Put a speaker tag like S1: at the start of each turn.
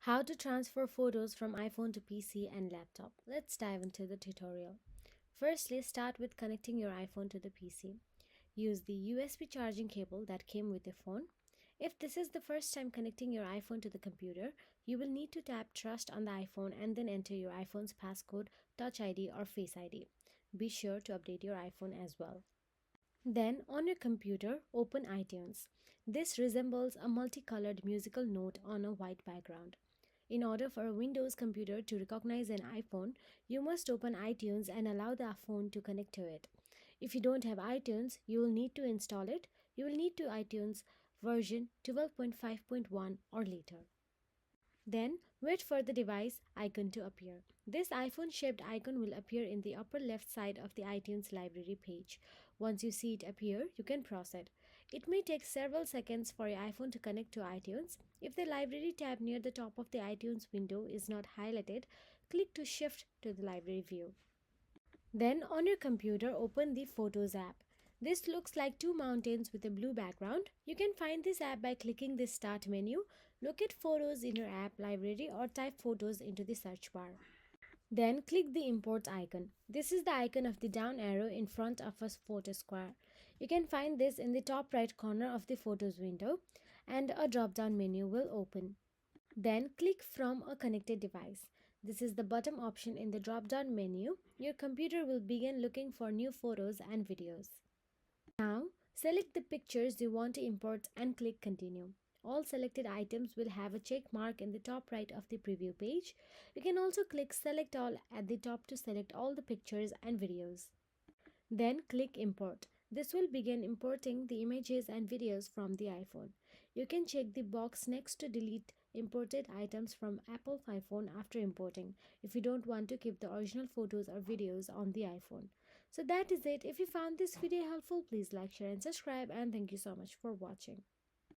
S1: How to transfer photos from iPhone to PC and laptop. Let's dive into the tutorial. Firstly, start with connecting your iPhone to the PC. Use the USB charging cable that came with the phone. If this is the first time connecting your iPhone to the computer, you will need to tap Trust on the iPhone and then enter your iPhone's passcode, Touch ID or Face ID. Be sure to update your iPhone as well. Then, on your computer, open iTunes. This resembles a multicolored musical note on a white background. In order for a Windows computer to recognize an iPhone, you must open iTunes and allow the phone to connect to it. If you don't have iTunes, you will need to install it. You will need to iTunes version 12.5.1 or later. Then, wait for the device icon to appear. This iPhone shaped icon will appear in the upper left side of the iTunes library page. Once you see it appear, you can proceed. It may take several seconds for your iPhone to connect to iTunes. If the library tab near the top of the iTunes window is not highlighted, click to shift to the library view. Then on your computer, open the Photos app. This looks like two mountains with a blue background. You can find this app by clicking the Start menu, locate Photos in your app library or type Photos into the search bar. Then click the Import icon. This is the icon of the down arrow in front of a photo square. You can find this in the top right corner of the Photos window and a drop-down menu will open. Then click from a connected device. This is the bottom option in the drop-down menu. Your computer will begin looking for new photos and videos. Now, select the pictures you want to import and click Continue. All selected items will have a check mark in the top right of the preview page. You can also click Select All at the top to select all the pictures and videos. Then click Import. This will begin importing the images and videos from the iPhone. You can check the box next to delete imported items from Apple iPhone after importing if you don't want to keep the original photos or videos on the iPhone. So that is it. If you found this video helpful, please like, share and subscribe, and thank you so much for watching.